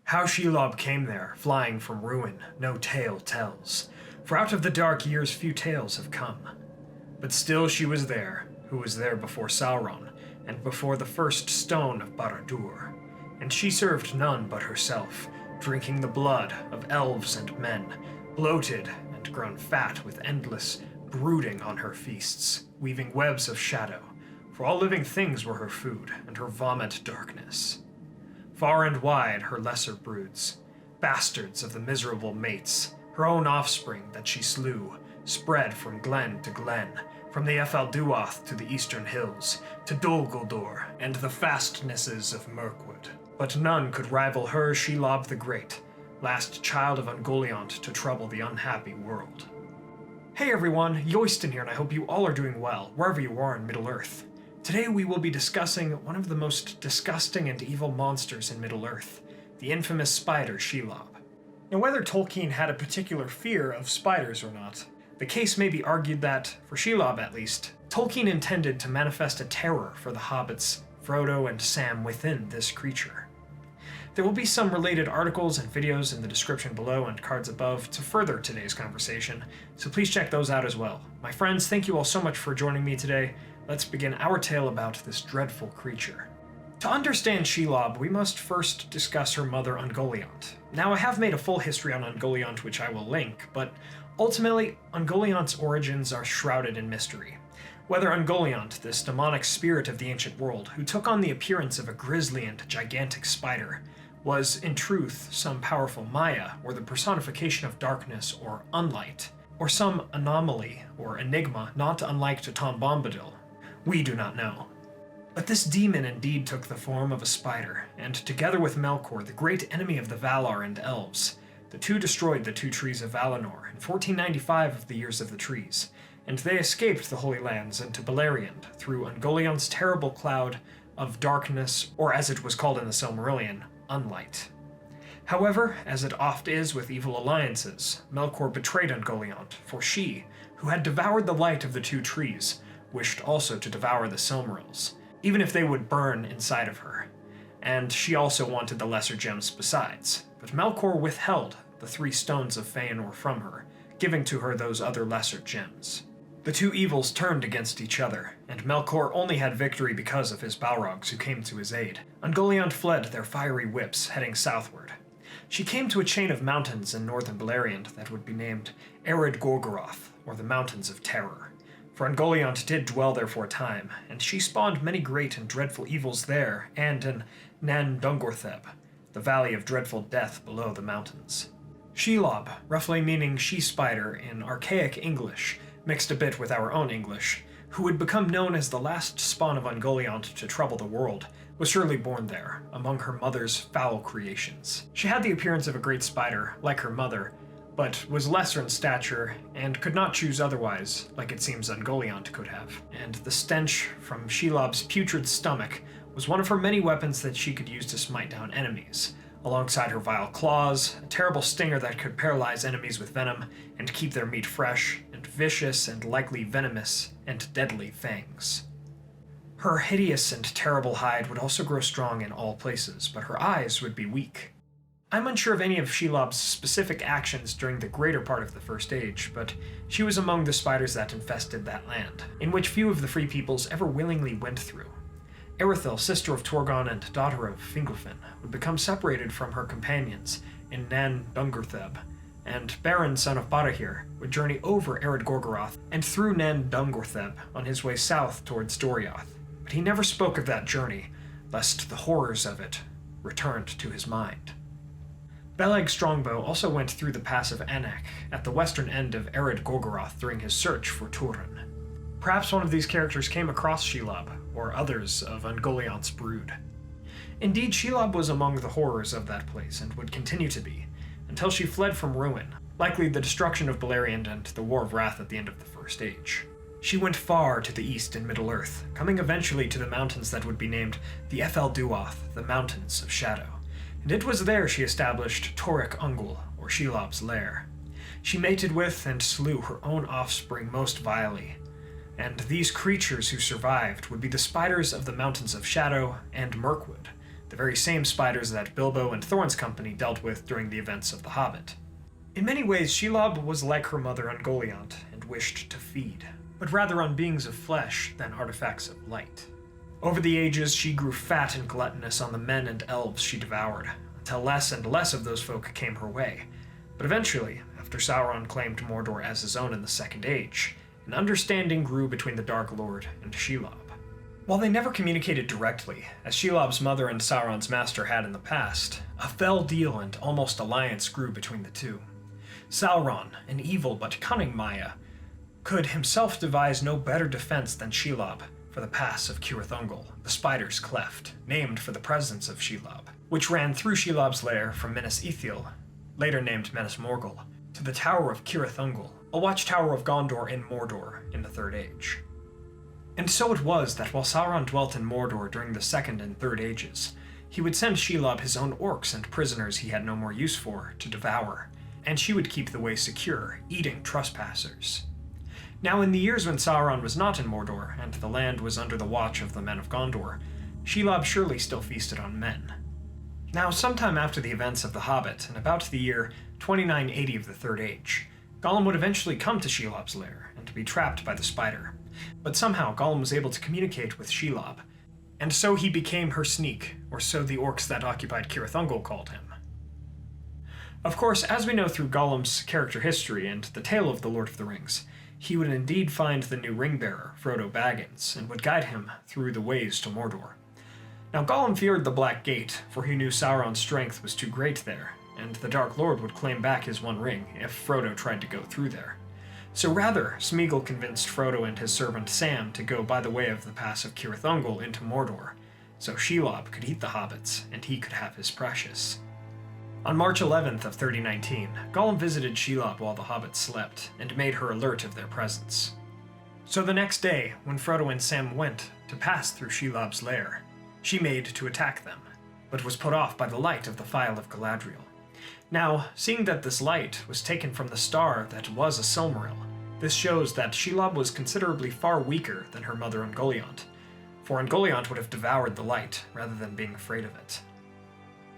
How Shelob came there, flying from ruin, no tale tells, for out of the dark years few tales have come. But still she was there, who was there before Sauron, and before the first stone of Barad-dûr, and she served none but herself, drinking the blood of elves and men, bloated and grown fat with endless brooding on her feasts, weaving webs of shadow, for all living things were her food, and her vomit darkness. Far and wide her lesser broods, bastards of the miserable mates, her own offspring that she slew, spread from glen to glen, from the Ethel Duath to the eastern hills, to Dol Guldur and the fastnesses of Mirkwood. But none could rival her Shelob the Great, last child of Ungoliant to trouble the unhappy world. Hey everyone, Yoiston here, and I hope you all are doing well, wherever you are in Middle-earth. Today we will be discussing one of the most disgusting and evil monsters in Middle-earth, the infamous spider Shelob. Now whether Tolkien had a particular fear of spiders or not, the case may be argued that, for Shelob at least, Tolkien intended to manifest a terror for the hobbits, Frodo and Sam within this creature. There will be some related articles and videos in the description below and cards above to further today's conversation, so please check those out as well. My friends, thank you all so much for joining me today. Let's begin our tale about this dreadful creature. To understand Shelob, we must first discuss her mother Ungoliant. Now, I have made a full history on Ungoliant which I will link, but ultimately, Ungoliant's origins are shrouded in mystery. Whether Ungoliant, this demonic spirit of the ancient world, who took on the appearance of a grisly and gigantic spider, was in truth some powerful Maya, or the personification of darkness or unlight, or some anomaly or enigma not unlike to Tom Bombadil, we do not know. But this demon indeed took the form of a spider, and together with Melkor, the great enemy of the Valar and Elves, the two destroyed the two trees of Valinor in 1495 of the Years of the Trees, and they escaped the Holy Lands into Beleriand through Ungoliant's terrible cloud of darkness, or as it was called in the Silmarillion, unlight. However, as it oft is with evil alliances, Melkor betrayed Ungoliant, for she, who had devoured the light of the two trees, wished also to devour the Silmarils, even if they would burn inside of her, and she also wanted the lesser gems besides, but Melkor withheld the 3 stones of Feanor from her, giving to her those other lesser gems. The two evils turned against each other, and Melkor only had victory because of his Balrogs who came to his aid. Ungoliant fled their fiery whips, heading southward. She came to a chain of mountains in northern Beleriand that would be named Ered Gorgoroth, or the Mountains of Terror. For Ungoliant did dwell there for a time, and she spawned many great and dreadful evils there, and in Nan Dungortheb, the Valley of Dreadful Death below the mountains. Shelob, roughly meaning she-spider in archaic English, mixed a bit with our own English, who would become known as the last spawn of Ungoliant to trouble the world, was surely born there, among her mother's foul creations. She had the appearance of a great spider, like her mother, but was lesser in stature, and could not choose otherwise, like it seems Ungoliant could have. And the stench from Shelob's putrid stomach was one of her many weapons that she could use to smite down enemies, alongside her vile claws, a terrible stinger that could paralyze enemies with venom and keep their meat fresh, and vicious and likely venomous and deadly fangs. Her hideous and terrible hide would also grow strong in all places, but her eyes would be weak. I'm unsure of any of Shelob's specific actions during the greater part of the First Age, but she was among the spiders that infested that land, in which few of the Free Peoples ever willingly went through. Erythil, sister of Torgon and daughter of Fingolfin, would become separated from her companions in Nan Dungortheb, and Beren, son of Barahir, would journey over Ered Gorgoroth and through Nan Dungortheb on his way south towards Doriath. But he never spoke of that journey, lest the horrors of it returned to his mind. Beleg Strongbow also went through the pass of Anak at the western end of Ered Gorgoroth during his search for Turin. Perhaps one of these characters came across Shelob, or others of Ungoliant's brood. Indeed, Shelob was among the horrors of that place, and would continue to be, until she fled from ruin, likely the destruction of Beleriand and the War of Wrath at the end of the First Age. She went far to the east in Middle-earth, coming eventually to the mountains that would be named the Ethel Duath, the Mountains of Shadow, and it was there she established Torek Ungol, or Shelob's lair. She mated with and slew her own offspring most vilely, and these creatures who survived would be the spiders of the Mountains of Shadow and Mirkwood, the very same spiders that Bilbo and Thorin's company dealt with during the events of The Hobbit. In many ways, Shelob was like her mother Ungoliant and wished to feed, but rather on beings of flesh than artifacts of light. Over the ages, she grew fat and gluttonous on the men and elves she devoured, until less and less of those folk came her way. But eventually, after Sauron claimed Mordor as his own in the Second Age, an understanding grew between the Dark Lord and Shelob. While they never communicated directly, as Shelob's mother and Sauron's master had in the past, a fell deal and almost alliance grew between the two. Sauron, an evil but cunning Maia, could himself devise no better defense than Shelob for the pass of Cirith Ungol, the Spider's Cleft, named for the presence of Shelob, which ran through Shelob's lair from Minas Ithil, later named Minas Morgul, to the Tower of Cirith Ungol, a watchtower of Gondor in Mordor in the Third Age. And so it was that while Sauron dwelt in Mordor during the Second and Third Ages, he would send Shelob his own orcs and prisoners he had no more use for to devour, and she would keep the way secure, eating trespassers. Now in the years when Sauron was not in Mordor, and the land was under the watch of the men of Gondor, Shelob surely still feasted on men. Now sometime after the events of The Hobbit, and about the year 2980 of the Third Age, Gollum would eventually come to Shelob's lair, and be trapped by the spider. But somehow Gollum was able to communicate with Shelob, and so he became her sneak, or so the orcs that occupied Cirith Ungol called him. Of course, as we know through Gollum's character history and the tale of the Lord of the Rings, he would indeed find the new ring-bearer, Frodo Baggins, and would guide him through the ways to Mordor. Now Gollum feared the Black Gate, for he knew Sauron's strength was too great there, and the Dark Lord would claim back his One Ring if Frodo tried to go through there. So rather, Smeagol convinced Frodo and his servant Sam to go by the way of the pass of Cirith Ungol into Mordor, so Shelob could eat the hobbits, and he could have his precious. On March 11th of 3019, Gollum visited Shelob while the hobbits slept, and made her alert of their presence. So the next day, when Frodo and Sam went to pass through Shelob's lair, she made to attack them, but was put off by the light of the Phial of Galadriel. Now, seeing that this light was taken from the star that was a Silmaril, this shows that Shelob was considerably far weaker than her mother Ungoliant, for Ungoliant would have devoured the light rather than being afraid of it.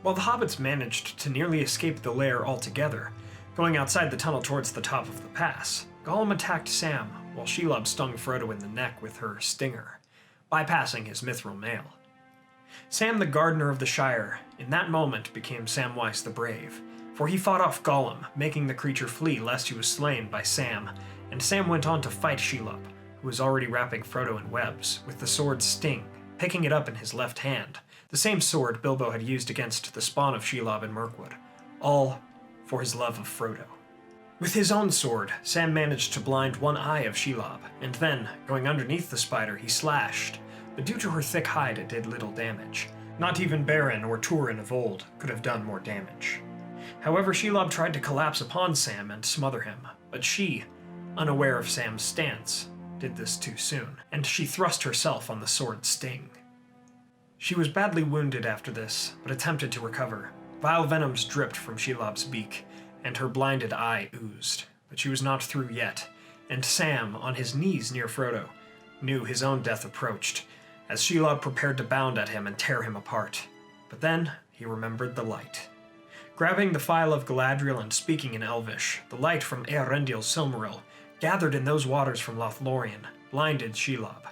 While the hobbits managed to nearly escape the lair altogether, going outside the tunnel towards the top of the pass, Gollum attacked Sam while Shelob stung Frodo in the neck with her stinger, bypassing his mithril mail. Sam the Gardener of the Shire in that moment became Samwise the Brave, for he fought off Gollum, making the creature flee lest he was slain by Sam, and Sam went on to fight Shelob, who was already wrapping Frodo in webs, with the sword Sting, picking it up in his left hand, the same sword Bilbo had used against the spawn of Shelob in Mirkwood, all for his love of Frodo. With his own sword, Sam managed to blind one eye of Shelob, and then, going underneath the spider, he slashed, but due to her thick hide it did little damage. Not even Beren or Turin of old could have done more damage. However, Shelob tried to collapse upon Sam and smother him, but she, unaware of Sam's stance, did this too soon, and she thrust herself on the sword Sting. She was badly wounded after this, but attempted to recover. Vile venoms dripped from Shelob's beak, and her blinded eye oozed, but she was not through yet, and Sam, on his knees near Frodo, knew his own death approached, as Shelob prepared to bound at him and tear him apart. But then he remembered the light. Grabbing the Phial of Galadriel and speaking in Elvish, the light from Eärendil's Silmaril, gathered in those waters from Lothlorien, blinded Shelob,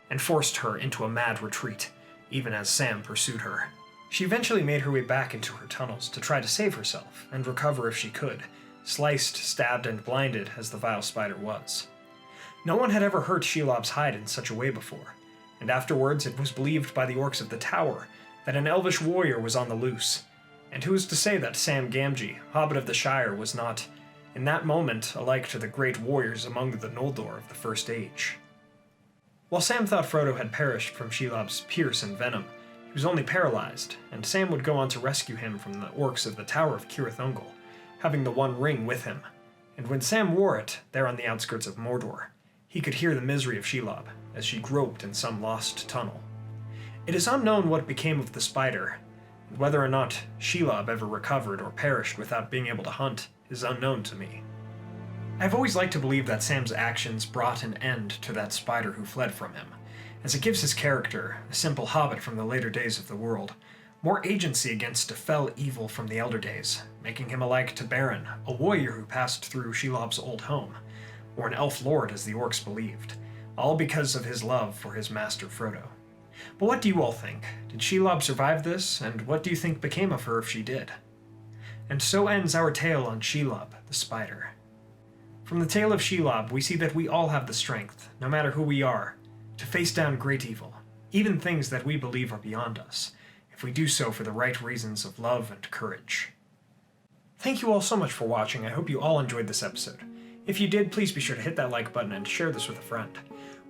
and forced her into a mad retreat, even as Sam pursued her. She eventually made her way back into her tunnels to try to save herself, and recover if she could, sliced, stabbed, and blinded as the vile spider was. No one had ever hurt Shelob's hide in such a way before, and afterwards it was believed by the orcs of the tower that an elvish warrior was on the loose, and who is to say that Sam Gamgee, Hobbit of the Shire, was not, in that moment, alike to the great warriors among the Noldor of the First Age? While Sam thought Frodo had perished from Shelob's pierce and venom, he was only paralyzed, and Sam would go on to rescue him from the orcs of the Tower of Cirith Ungol, having the One Ring with him, and when Sam wore it, there on the outskirts of Mordor, he could hear the misery of Shelob as she groped in some lost tunnel. It is unknown what became of the spider, and whether or not Shelob ever recovered or perished without being able to hunt is unknown to me. I've always liked to believe that Sam's actions brought an end to that spider who fled from him, as it gives his character, a simple hobbit from the later days of the world, more agency against a fell evil from the Elder Days, making him alike to Beren, a warrior who passed through Shelob's old home, or an elf lord as the orcs believed, all because of his love for his master Frodo. But what do you all think? Did Shelob survive this, and what do you think became of her if she did? And so ends our tale on Shelob, the spider. From the tale of Shelob, we see that we all have the strength, no matter who we are, to face down great evil, even things that we believe are beyond us, if we do so for the right reasons of love and courage. Thank you all so much for watching. I hope you all enjoyed this episode. If you did, please be sure to hit that like button and share this with a friend.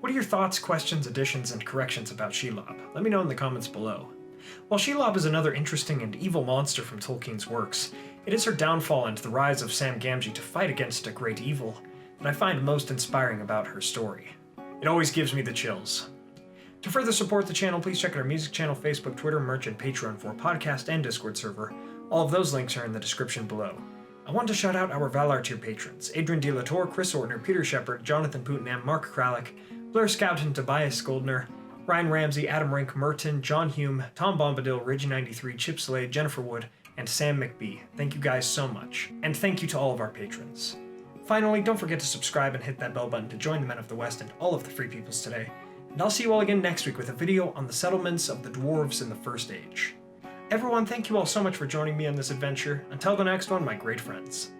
What are your thoughts, questions, additions, and corrections about Shelob? Let me know in the comments below. While Shelob is another interesting and evil monster from Tolkien's works, it is her downfall and the rise of Sam Gamgee to fight against a great evil that I find most inspiring about her story. It always gives me the chills. To further support the channel, please check out our music channel, Facebook, Twitter, merch, and Patreon for a podcast and Discord server. All of those links are in the description below. I want to shout out our Valar tier patrons: Adrian De La Torre, Chris Ortner, Peter Shepard, Jonathan Putnam, Mark Kralik, Blair Scouten, Tobias Goldner, Ryan Ramsey, Adam Rink, Merton, John Hume, Tom Bombadil, Reggie93, Chip Slade, Jennifer Wood, and Sam McBee. Thank you guys so much. And thank you to all of our patrons. Finally, don't forget to subscribe and hit that bell button to join the Men of the West and all of the Free Peoples today. And I'll see you all again next week with a video on the settlements of the dwarves in the First Age. Everyone, thank you all so much for joining me on this adventure. Until the next one, my great friends.